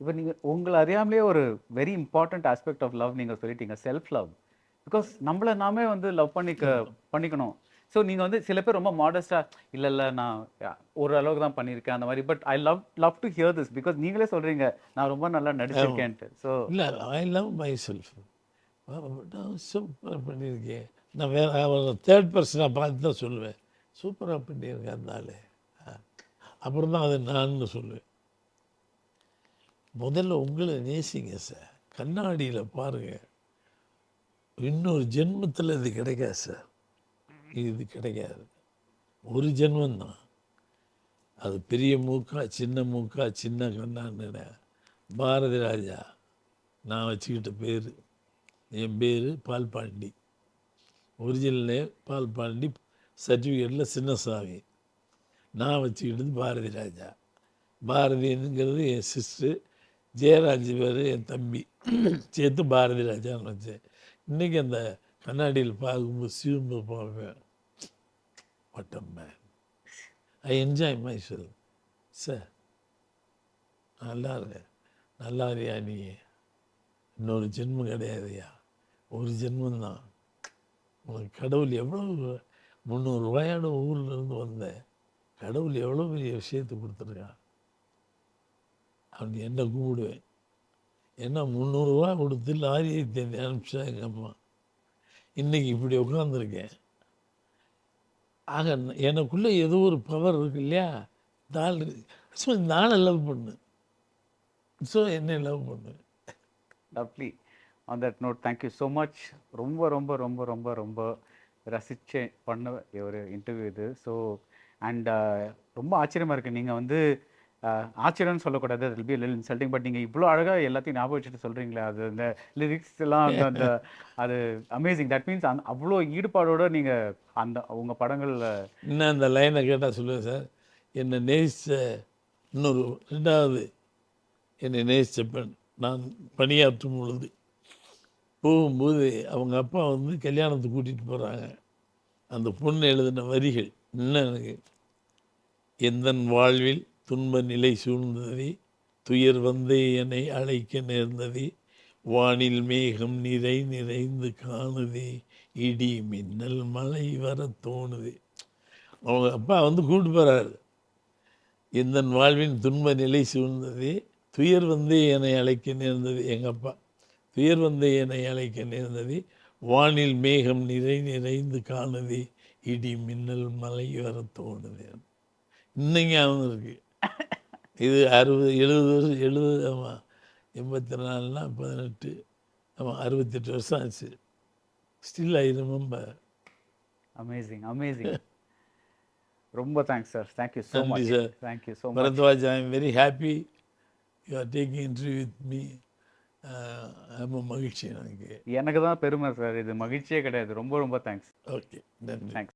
இப்போ நீங்கள் உங்களை அறியாமலே ஒரு very important aspect of love நீங்கள் சொல்லிட்டீங்க, செல்ஃப் லவ். பிகாஸ் நம்மளை நாமே வந்து லவ் பண்ணிக்கணும். ஸோ நீங்கள் வந்து சில பேர் ரொம்ப மாடஸ்டாக இல்லை இல்லை நான் ஒரு அளவுக்கு தான் பண்ணியிருக்கேன் அந்த மாதிரி. But I love to hear this because நீங்களே சொல்கிறீங்க நான் ரொம்ப நல்லா நடிச்சிருக்கேன்ட்டு. ஸோ இல்லை, ஐ லவ் மை செல்ஃப். நான் சூப்பராக பண்ணியிருக்கேன். நான் வேறு தேர்ட் பர்சனாக பார்த்து தான் சொல்லுவேன், சூப்பராக பண்ணியிருக்கேன் அந்த ஆள். அப்புறம் தான் அது நான் சொல்லுவேன். முதல்ல உங்களை நேசிங்க சார். கண்ணாடியில் பாருங்கள். இன்னொரு ஜென்மத்தில் இது கிடைக்காது சார். இது கிடைக்காது. ஒரு ஜென்மந்தான். அது பெரிய மூக்கா சின்ன மூக்கா சின்ன கண்ணான்னு பாரதி ராஜா நான் வச்சுக்கிட்ட பேர். என் பேர் பால்பாண்டி. ஒரிஜினல் நேம் பால்பாண்டி, சர்டிஃபிகேட்டில் சின்னசாமி. நான் வச்சுக்கிட்டது பாரதி ராஜா. பாரதிங்கிறது என் சிஸ்டர், ஜெயராஜ் பேர் என் தம்பி, சேர்த்து பாரதி ராஜான்னு வச்சேன். இன்றைக்கி அந்த கண்ணாடியில் பார்க்கும்போது சிவம்பு பார்ப்பேன். What a man. I enjoy my self sir. நல்லா இருக்க, நல்லா இருக்கியா நீ? இன்னொரு ஜென்மம் கிடையாதுயா, ஒரு ஜென்மந்தான். உனக்கு கடவுள் எவ்வளோ 300 ரூபாயோட ஊரில் இருந்து வந்தேன். கடவுள் எவ்வளோ பெரிய விஷயத்தை கொடுத்துருக்கான். அப்படி என்ன கும்பிடுவேன். ஏன்னா 300 ரூபா கொடுத்து லாரியை தேடி அனுப்பிச்சா எங்கள் அம்மா. இன்றைக்கி இப்படி உட்காந்துருக்கேன். ஆக எனக்குள்ளே ஏதோ ஒரு பவர் இருக்கு இல்லையா, நாள். ஸோ நாளை லவ் பண்ணு. ஸோ என்னை லவ் பண்ணு. Lovely. On that note thank you so much. ரொம்ப ரொம்ப ரொம்ப ரொம்ப ரொம்ப ரசித்து பண்ண ஒரு இன்டர்வியூ இது. ஸோ அண்ட் ரொம்ப ஆச்சரியமாக இருக்குது. நீங்கள் வந்து ஆச்சரியம்னு சொல்லக்கூடாது, அது வில் பி லில் இன்சல்ட்டிங். பட் நீங்கள் இவ்வளோ அழகாக எல்லாத்தையும் ஞாபகம் வச்சுட்டு சொல்கிறீங்களே, அது அந்த லிரிக்ஸ் எல்லாம் அந்த அது அமேசிங். தட் மீன்ஸ் அவ்வளோ ஈடுபாடோடு நீங்கள் அந்த உங்கள் படங்களில் இன்னும் அந்த லைனை கேட்டால் சொல்லுவேன் சார். என்னை நேசித்த இன்னொரு ரெண்டாவது என்னை நேசித்த பெண், நான் பணியாற்றும் பொழுது போகும்போது அவங்க அப்பா வந்து கல்யாணத்துக்கு கூட்டிகிட்டு போகிறாங்க. அந்த பொண்ணு எழுதின வரிகள் இன்னும் எனக்கு, எந்தன் வாழ்வில் துன்ப நிலை சூழ்ந்ததே, துயர் வந்தே என்னை அழைக்க நேர்ந்ததே, வானில் மேகம் நிறைந்து காணுதே, இடி மின்னல் மழை வர தோணுதே. அவங்க அப்பா வந்து கூப்பிட்டு போகிறாரு. எந்தன் வாழ்வின் துன்ப நிலை சூழ்ந்ததே, துயர் வந்தே என்னை அழைக்க நேர்ந்தது. எங்கள் அப்பா துயர் வந்தே என்னை அழைக்க நேர்ந்ததே, வானில் மேகம் நிறைந்து காணுதே, இடி மின்னல் மழை வர தோணுதே. இன்னைக்கு அவங்க இருக்கு. இது 60 70 வருஷம் 70 ஆமாம் 84னா 18 ஆமாம் 68 வருஷம் ஆச்சு. Still I remember. Amazing amazing. ரொம்ப thanks sir. Thank you so much sir. Thank you so much Bharadwaj. I am very happy you are taking interview with me. ரொம்ப மகிழ்ச்சி எனக்கு. எனக்கு தான் பெருமை சார். இது மகிழ்ச்சியே கிடையாது. ரொம்ப ரொம்ப தேங்க்ஸ். ஓகே, நன்றி. தேங்க்ஸ்.